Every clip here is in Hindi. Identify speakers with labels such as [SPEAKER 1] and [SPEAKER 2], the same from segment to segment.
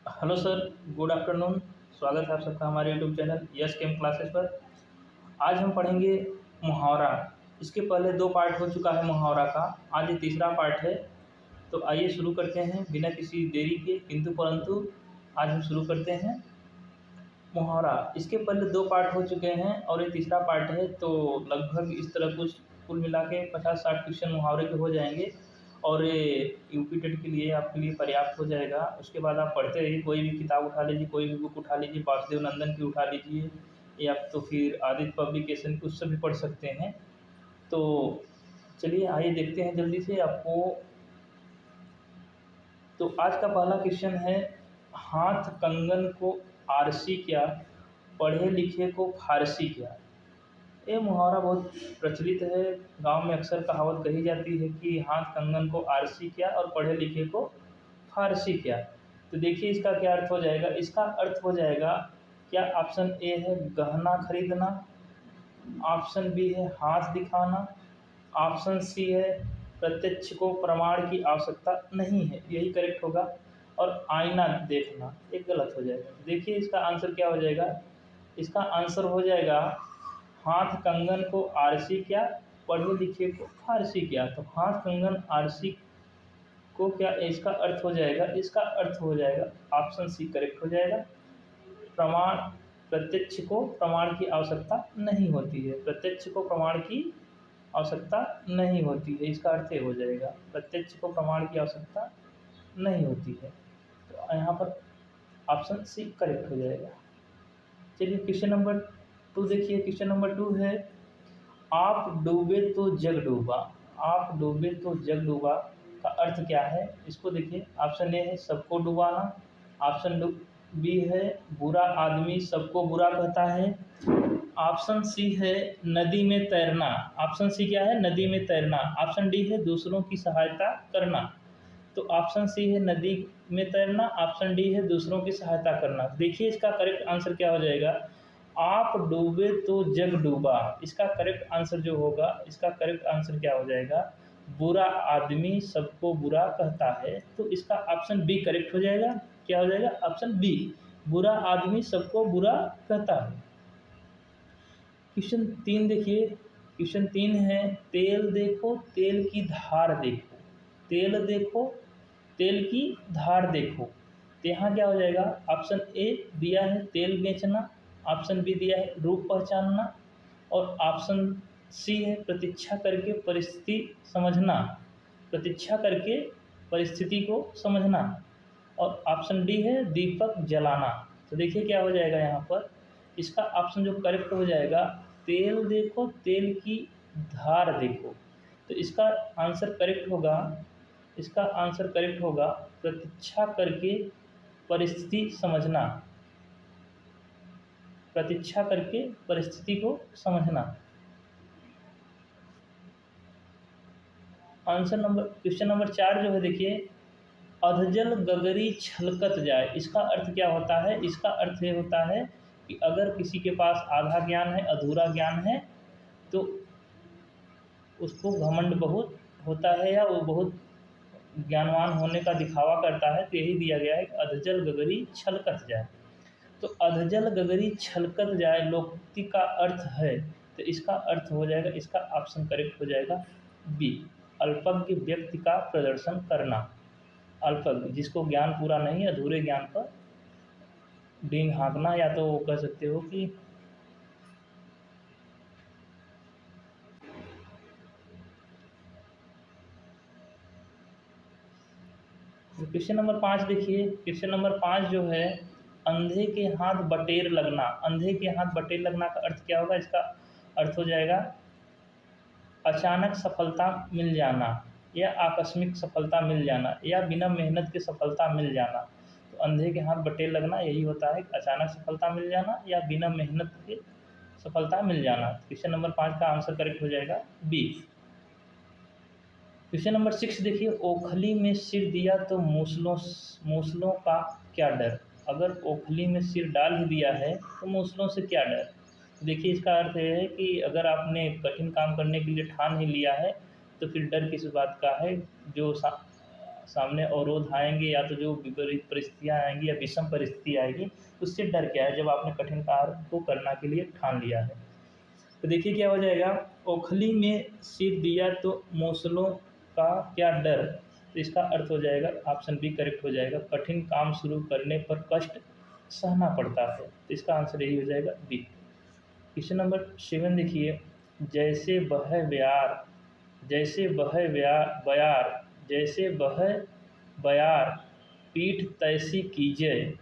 [SPEAKER 1] Hello sir, good afternoon. स्वागत है आप सबका हमारे यूट्यूब चैनल यस केम क्लासेस पर। आज हम पढ़ेंगे मुहावरा। इसके पहले दो पार्ट हो चुका है मुहावरा का, आज ये तीसरा पार्ट है। तो आइए शुरू करते हैं बिना किसी देरी के, किंतु परंतु आज हम शुरू करते हैं मुहावरा। इसके पहले दो पार्ट हो चुके हैं और ये तीसरा पार्ट है, तो लगभग इस तरह कुछ कुल मिला के 50-60 क्वेश्चन मुहावरे के हो जाएंगे और ये यूपी टेट के लिए आपके लिए पर्याप्त हो जाएगा। उसके बाद आप पढ़ते रहिए, कोई भी किताब उठा लीजिए, कोई भी बुक उठा लीजिए, वासुदेव नंदन की उठा लीजिए या तो फिर आदित्य पब्लिकेशन की, उससे भी पढ़ सकते हैं। तो चलिए आइए देखते हैं जल्दी से आपको। तो आज का पहला क्वेश्चन है, हाथ कंगन को आरसी क्या, पढ़े लिखे को फारसी क्या। ये मुहावरा बहुत प्रचलित है, गांव में अक्सर कहावत कही जाती है कि हाथ कंगन को आरसी क्या और पढ़े लिखे को फारसी क्या। तो देखिए इसका क्या अर्थ हो जाएगा। इसका अर्थ हो जाएगा, क्या ऑप्शन ए है गहना खरीदना, ऑप्शन बी है हाथ दिखाना, ऑप्शन सी है प्रत्यक्ष को प्रमाण की आवश्यकता नहीं है, यही करेक्ट होगा। और आईना देखना एक गलत हो जाएगा। देखिए इसका आंसर क्या हो जाएगा। इसका आंसर हो जाएगा हाथ कंगन को आरसी क्या, पढ़े लिखे को फारसी क्या। तो हाथ कंगन आरसी को क्या इसका अर्थ हो जाएगा, इसका अर्थ हो जाएगा ऑप्शन सी करेक्ट हो जाएगा। प्रमाण, प्रत्यक्ष को प्रमाण की आवश्यकता नहीं होती है, प्रत्यक्ष को प्रमाण की आवश्यकता नहीं होती है, इसका अर्थ ये हो जाएगा प्रत्यक्ष को प्रमाण की आवश्यकता नहीं होती है। तो यहाँ पर ऑप्शन सी करेक्ट हो जाएगा। चलिए क्वेश्चन नंबर 2 देखिए। क्वेश्चन नंबर 2 है, आप डूबे तो जग डूबा, आप डूबे तो जग डूबा का अर्थ क्या है। इसको देखिए, ऑप्शन ए है सबको डुबाना, ऑप्शन बी है बुरा आदमी सबको बुरा कहता है, ऑप्शन सी है नदी में तैरना, ऑप्शन सी क्या है नदी में तैरना, ऑप्शन डी है दूसरों की सहायता करना। तो ऑप्शन सी है नदी में तैरना, ऑप्शन डी है दूसरों की सहायता करना। देखिए इसका करेक्ट आंसर क्या हो जाएगा, आप डूबे तो जग डूबा। इसका करेक्ट आंसर जो होगा, इसका करेक्ट आंसर क्या हो जाएगा, बुरा आदमी सबको बुरा कहता है। तो इसका ऑप्शन बी करेक्ट हो जाएगा। क्या हो जाएगा, ऑप्शन बी, बुरा आदमी सबको बुरा कहता है। क्वेश्चन 3 देखिए। क्वेश्चन 3 है, तेल देखो तेल की धार देखो, तेल देखो तेल की धार देखो। तो यहाँ क्या हो जाएगा, ऑप्शन ए दिया है तेल बेचना, ऑप्शन बी दिया है रूप पहचानना, और ऑप्शन सी है प्रतीक्षा करके परिस्थिति समझना, प्रतीक्षा करके परिस्थिति को समझना, और ऑप्शन डी है दीपक जलाना। तो देखिए क्या हो जाएगा यहाँ पर, इसका ऑप्शन जो करेक्ट हो जाएगा, तेल देखो तेल की धार देखो। तो इसका आंसर करेक्ट होगा, इसका आंसर करेक्ट होगा प्रतीक्षा करके परिस्थिति समझना, प्रतीक्षा करके परिस्थिति को समझना। आंसर नंबर, क्वेश्चन नंबर 4 जो है देखिए, अधजल गगरी छलकत जाए, इसका अर्थ क्या होता है। इसका अर्थ ये होता है कि अगर किसी के पास आधा ज्ञान है, अधूरा ज्ञान है, तो उसको घमंड बहुत होता है या वो बहुत ज्ञानवान होने का दिखावा करता है। तो यही दिया गया है कि अधजल गगरी छलकत जाए। तो अधजल गगरी छलकत जाए लोकोक्ति का अर्थ है, तो इसका अर्थ हो जाएगा, इसका ऑप्शन करेक्ट हो जाएगा बी, अल्पज्ञ व्यक्ति का प्रदर्शन करना। अल्पज्ञ जिसको ज्ञान पूरा नहीं, अधूरे ज्ञान पर डींग हाँकना, या तो कह सकते हो कि क्वेश्चन नंबर 5 देखिए। क्वेश्चन नंबर 5 जो है, अंधे के हाथ बटेर लगना, अंधे के हाथ बटेर लगना का अर्थ क्या होगा। इसका अर्थ हो जाएगा अचानक सफलता मिल जाना, या आकस्मिक सफलता मिल जाना, या बिना मेहनत के सफलता मिल जाना। तो अंधे के हाथ बटेर लगना यही होता है, अचानक सफलता मिल जाना या बिना मेहनत के सफलता मिल जाना। क्वेश्चन नंबर 5 का आंसर करेक्ट हो जाएगा बी। क्वेश्चन नंबर 6 देखिए, ओखली में सिर दिया तो मूसलों का क्या डर। अगर ओखली में सिर डाल ही दिया है तो मूसलों से क्या डर। देखिए इसका अर्थ ये है कि अगर आपने कठिन काम करने के लिए ठान ही लिया है तो फिर डर किस बात का है, जो सामने अवरोध आएंगे या तो जो विपरीत परिस्थितियाँ आएंगी या विषम परिस्थिति आएगी, उससे डर क्या है जब आपने कठिन कार्य को करने के लिए ठान लिया है। तो देखिए क्या हो जाएगा, ओखली में सिर दिया तो मौसलों का क्या डर। तो इसका अर्थ हो जाएगा ऑप्शन बी करेक्ट हो जाएगा, कठिन काम शुरू करने पर कष्ट सहना पड़ता है। तो इसका आंसर यही हो जाएगा बी। क्वेश्चन नंबर 7 देखिए, जैसे बह ब्यार, जैसे बह बयार, जैसे बह बयार पीठ तैसी कीजय,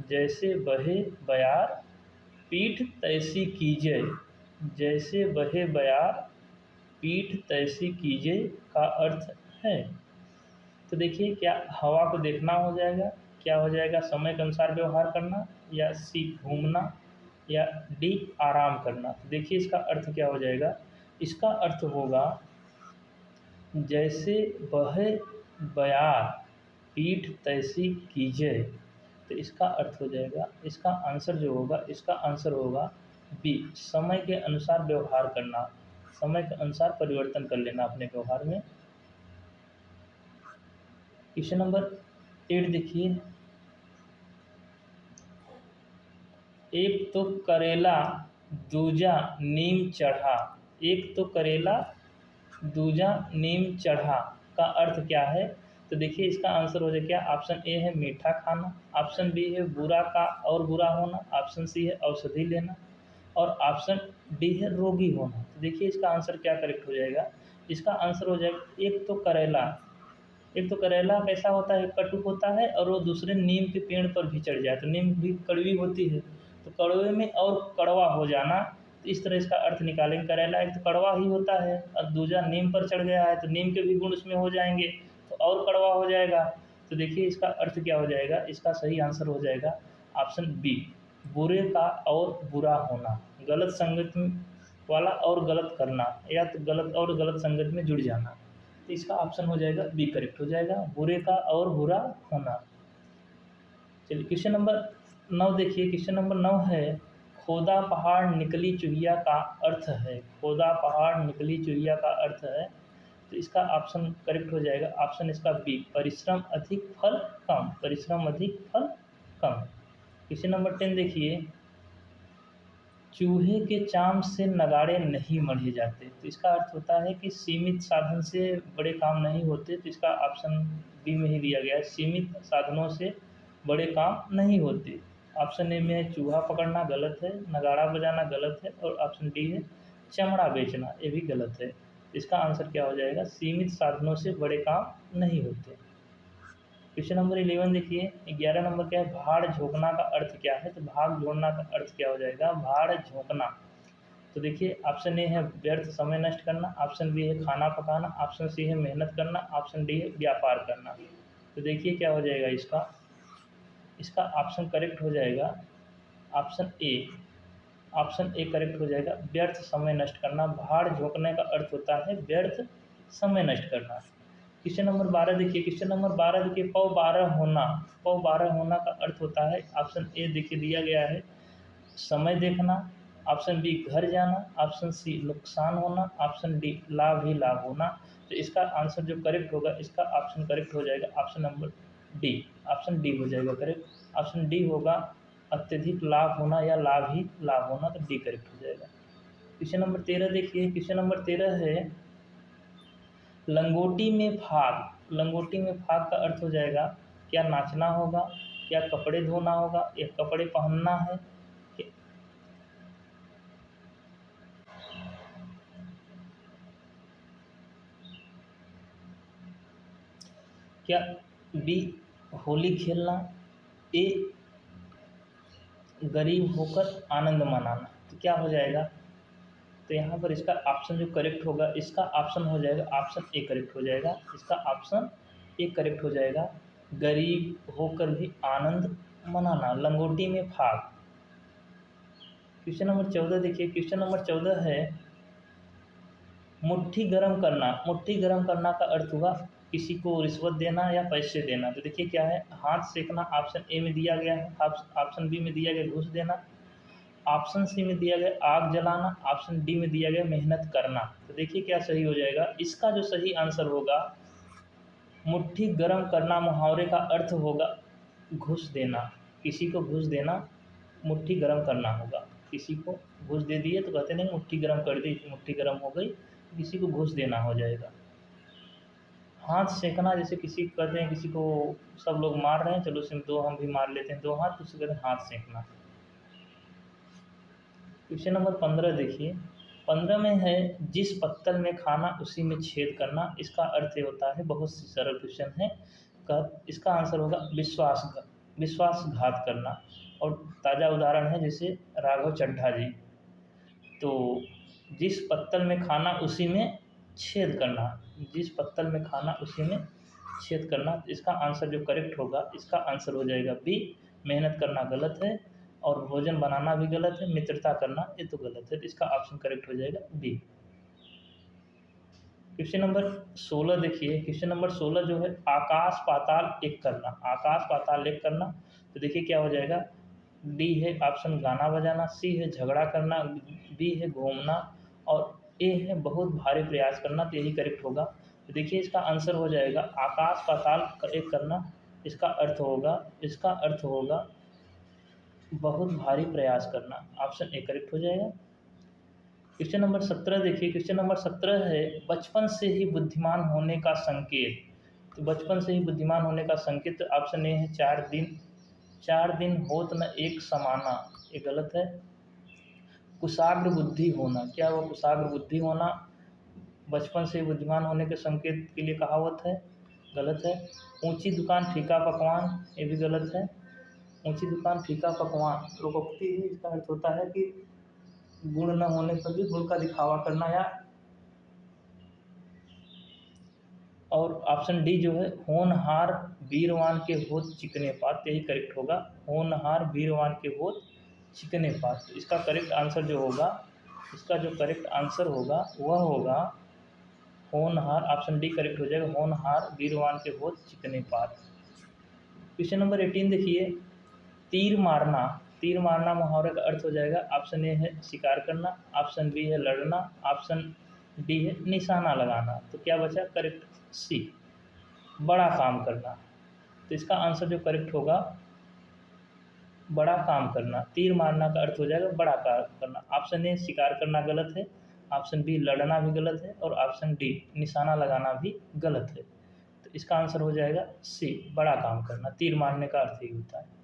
[SPEAKER 1] जैसे बहे बयार पीठ तैसी कीजय, जैसे बहे बयार पीठ तैसी कीजय का अर्थ है। तो देखिए क्या हवा को देखना हो जाएगा, क्या हो जाएगा समय के अनुसार व्यवहार करना, या सी घूमना, या डी आराम करना। तो देखिए इसका अर्थ क्या हो जाएगा, इसका अर्थ होगा जैसे बहे बयार पीठ तैसी कीजय। तो इसका अर्थ हो जाएगा, इसका आंसर जो होगा, इसका आंसर होगा बी, समय के अनुसार व्यवहार करना, समय के अनुसार परिवर्तन कर लेना अपने व्यवहार में। क्वेश्चन नंबर 8 देखिए, एक तो करेला दूजा नीम चढ़ा, एक तो करेला दूजा नीम चढ़ा का अर्थ क्या है। तो देखिए इसका आंसर हो जाए क्या, ऑप्शन ए है मीठा खाना, ऑप्शन बी है बुरा का और बुरा होना, ऑप्शन सी है औषधि लेना, और ऑप्शन डी है रोगी होना। तो देखिए इसका आंसर क्या करेक्ट हो जाएगा, इसका आंसर हो जाएगा एक तो करेला। एक तो करेला कैसा होता है, कटु होता है, और वो दूसरे नीम के पेड़ पर भी चढ़ जाए तो नीम भी कड़वी होती है, तो कड़वे में और कड़वा हो जाना। तो इस तरह इसका अर्थ निकालेंगे, करेला एक तो कड़वा ही होता है और दूजा नीम पर चढ़ गया है तो नीम के भी गुण उसमें हो जाएंगे तो और कड़वा हो जाएगा। तो देखिए इसका अर्थ क्या हो जाएगा, इसका सही आंसर हो जाएगा ऑप्शन बी, बुरे का और बुरा होना, गलत संगत वाला और गलत करना, या तो गलत और गलत संगत में जुड़ जाना। तो इसका ऑप्शन हो जाएगा बी करेक्ट हो जाएगा, बुरे का और बुरा होना। चलिए क्वेश्चन नंबर 9 देखिए, क्वेश्चन नंबर 9 है, खोदा पहाड़ निकली चुहिया का अर्थ है, खोदा पहाड़ निकली चुहिया का अर्थ है। तो इसका ऑप्शन करेक्ट हो जाएगा, ऑप्शन इसका बी, परिश्रम अधिक फल कम, परिश्रम अधिक फल कम। क्वेश्चन नंबर 10 देखिए, चूहे के चाम से नगाड़े नहीं मढ़े जाते। तो इसका अर्थ होता है कि सीमित साधन से बड़े काम नहीं होते। तो इसका ऑप्शन बी में ही दिया गया है, सीमित साधनों से बड़े काम नहीं होते। ऑप्शन ए में है चूहा पकड़ना, गलत है, नगाड़ा बजाना गलत है, और ऑप्शन डी है चमड़ा बेचना, ये भी गलत है। इसका आंसर क्या हो जाएगा, सीमित साधनों से बड़े काम नहीं होते। क्वेश्चन नंबर 11 देखिए, 11 नंबर क्या है, भाड़ झोंकना का अर्थ क्या है। तो भाग जोड़ना का अर्थ क्या हो जाएगा, भाड़ झोंकना। तो देखिए ऑप्शन ए है व्यर्थ समय नष्ट करना, ऑप्शन बी है खाना पकाना, ऑप्शन सी है मेहनत करना, ऑप्शन डी है व्यापार करना। तो देखिए क्या हो जाएगा इसका, इसका ऑप्शन करेक्ट हो जाएगा option A, option A correct हो जाएगा, व्यर्थ समय नष्ट करना। भाड़ झोंकने का अर्थ होता है व्यर्थ समय नष्ट करना। क्वेश्चन नंबर 12 देखिए, क्वेश्चन नंबर 12 देखिए, पौ 12 होना, पौ 12 होना का अर्थ होता है, ऑप्शन ए देखिए दिया गया है समय देखना, ऑप्शन बी घर जाना, ऑप्शन सी नुकसान होना, ऑप्शन डी लाभ ही लाभ होना। तो इसका आंसर जो करेक्ट होगा, इसका ऑप्शन करेक्ट हो जाएगा option number D, option D हो जाएगा करेक्ट। ऑप्शन डी होगा अत्यधिक लाभ होना या लाभ ही लाभ होना, तो डी करेक्ट हो जाएगा। क्वेश्चन नंबर 13 देखिए, क्वेश्चन नंबर 13 है, लंगोटी में भाग, लंगोटी में भाग का अर्थ हो जाएगा क्या नाचना होगा, क्या कपड़े धोना होगा, या कपड़े पहनना है, क्या बी होली खेलना, ए गरीब होकर आनंद मनाना। तो क्या हो जाएगा, तो यहाँ पर इसका ऑप्शन जो करेक्ट होगा, इसका ऑप्शन हो जाएगा ऑप्शन ए करेक्ट हो जाएगा, इसका ऑप्शन ए करेक्ट हो जाएगा, गरीब होकर भी आनंद मनाना, लंगोटी में भाग। क्वेश्चन नंबर 14 देखिए, क्वेश्चन नंबर 14 है, मुट्ठी गरम करना, मुट्ठी गरम करना का अर्थ हुआ किसी को रिश्वत देना या पैसे देना। तो देखिए क्या है, हाथ सेकना ऑप्शन ए में दिया गया है, ऑप्शन बी में दिया गया घूस देना, ऑप्शन सी में दिया गया आग जलाना, ऑप्शन डी में दिया गया मेहनत करना। तो देखिए क्या सही हो जाएगा, इसका जो सही आंसर होगा, मुट्ठी गर्म करना मुहावरे का अर्थ होगा घूस देना। किसी को घूस देना मुट्ठी गर्म करना होगा। किसी को घूस दे दिए तो कहते नहीं मुट्ठी गर्म कर दी, मुट्ठी गर्म हो गई, किसी को घूस देना हो जाएगा। हाथ सेंकना, जैसे किसी को कहते हैं किसी को सब लोग मार रहे हैं, चलो सिर्फ दो हम भी मार लेते हैं, दो हाथ, तो उसे कहते हैं हाथ सेंकना। क्वेश्चन नंबर 15 देखिए। 15 में है जिस पत्तल में खाना उसी में छेद करना। इसका अर्थ ये होता है, बहुत सी सरल क्वेश्चन है का इसका आंसर होगा विश्वासघात करना। और ताज़ा उदाहरण है जैसे राघव चड्ढा जी। तो जिस पत्तल में खाना उसी में छेद करना, जिस पत्तल में खाना उसी में छेद करना, इसका आंसर जो करेक्ट होगा इसका आंसर हो जाएगा बी। मेहनत करना गलत है और भोजन बनाना भी गलत है, मित्रता करना ये तो गलत है, तो इसका ऑप्शन करेक्ट हो जाएगा बी। क्वेश्चन नंबर 16 देखिए। क्वेश्चन नंबर 16 जो है आकाश पाताल एक करना। आकाश पाताल एक करना, तो देखिए क्या हो जाएगा। डी है ऑप्शन गाना बजाना, सी है झगड़ा करना, बी है घूमना और ए है बहुत भारी प्रयास करना, तो यही करेक्ट होगा। तो देखिए इसका आंसर हो जाएगा आकाश पाताल एक करना। इसका अर्थ होगा बहुत भारी प्रयास करना। ऑप्शन ए करेक्ट हो जाएगा। क्वेश्चन नंबर 17 देखिए। क्वेश्चन नंबर 17 है बचपन से ही बुद्धिमान होने का संकेत। तो बचपन से ही बुद्धिमान होने का संकेत ऑप्शन ए है 4 दिन होत न एक समाना, ये गलत है। कुशाग्र बुद्धि होना, क्या वो कुशाग्र बुद्धि होना बचपन से ही बुद्धिमान होने के संकेत के लिए कहावत है, गलत है। ऊंची दुकान फीका पकवान, ये भी गलत है। ऊंची दुकान फीका पकवान लोकोक्ति है, इसका अर्थ होता है कि गुण न होने पर भी गुण का दिखावा करना। या और ऑप्शन डी जो है होनहार वीरवान के होत चिकने पात, यही करेक्ट होगा। होनहार वीरवान के होत चिकने पात, तो इसका करेक्ट आंसर जो होगा, इसका जो करेक्ट आंसर होगा वह होगा होनहार। ऑप्शन डी करेक्ट हो जाएगा, होनहार वीरवान के होत चिकने पात। क्वेश्चन नंबर 18 देखिए। तीर मारना मुहावरे का अर्थ हो जाएगा। ऑप्शन ए है शिकार करना, ऑप्शन बी है लड़ना, ऑप्शन डी है निशाना लगाना। तो क्या बचा करेक्ट, सी बड़ा काम करना। तो इसका आंसर जो करेक्ट होगा बड़ा काम करना। तीर मारना का अर्थ हो जाएगा बड़ा काम करना। ऑप्शन ए शिकार करना गलत है, ऑप्शन बी लड़ना भी गलत है और ऑप्शन डी निशाना लगाना भी गलत है। तो इसका आंसर हो जाएगा सी बड़ा काम करना। तीर मारने का अर्थ ही होता है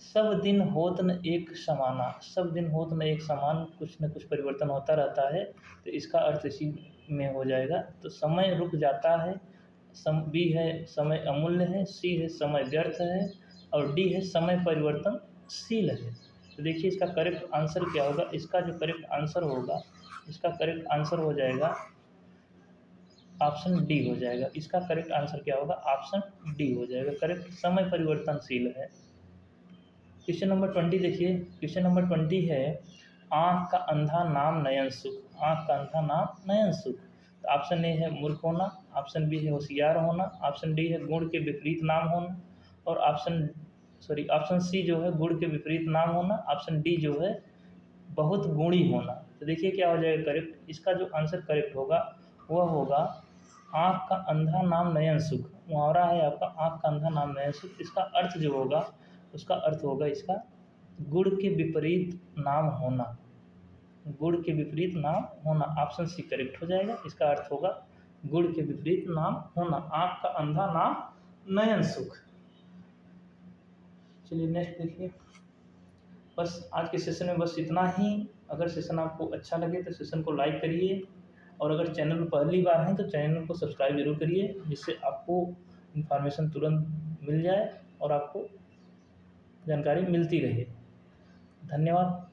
[SPEAKER 1] सब दिन होत न एक समाना। सब दिन होत न एक समान, कुछ न कुछ परिवर्तन होता रहता है, तो इसका अर्थ इसी में हो जाएगा। तो समय रुक जाता है, बी है समय अमूल्य है, सी है समय व्यर्थ है और डी है समय परिवर्तनशील है। तो देखिए इसका करेक्ट आंसर क्या होगा। इसका जो करेक्ट आंसर होगा, इसका करेक्ट आंसर हो जाएगा ऑप्शन डी हो जाएगा। इसका करेक्ट आंसर क्या होगा, ऑप्शन डी हो जाएगा करेक्ट, समय परिवर्तनशील है। क्वेश्चन नंबर 20 देखिए। क्वेश्चन नंबर 20 है आँख का अंधा नाम नयन सुख। आँख का अंधा नाम नयन सुख, तो ऑप्शन ए है मूर्ख होना, ऑप्शन बी है होशियार होना, ऑप्शन डी है गुण के विपरीत नाम होना और ऑप्शन सी जो है गुण के विपरीत नाम होना, ऑप्शन डी जो है बहुत गुणी होना। तो देखिए क्या हो जाएगा करेक्ट। इसका जो आंसर करेक्ट होगा वह होगा आँख का अंधा नाम नयन सुख। मुहावरा है आपका आँख का अंधा नाम नयन सुख। इसका अर्थ जो होगा, उसका अर्थ होगा इसका गुण के विपरीत नाम होना। गुण के विपरीत नाम होना, ऑप्शन सी करेक्ट हो जाएगा। इसका अर्थ होगा गुण के विपरीत नाम होना। आँख का अंधा नाम नयन सुख। चलिए नेक्स्ट देखिए। बस आज के सेशन में बस इतना ही। अगर सेशन आपको अच्छा लगे तो सेशन को लाइक करिए और अगर चैनल पर पहली बार हैं तो चैनल को सब्सक्राइब जरूर करिए, जिससे आपको इन्फॉर्मेशन तुरंत मिल जाए और आपको जानकारी मिलती रहे। धन्यवाद।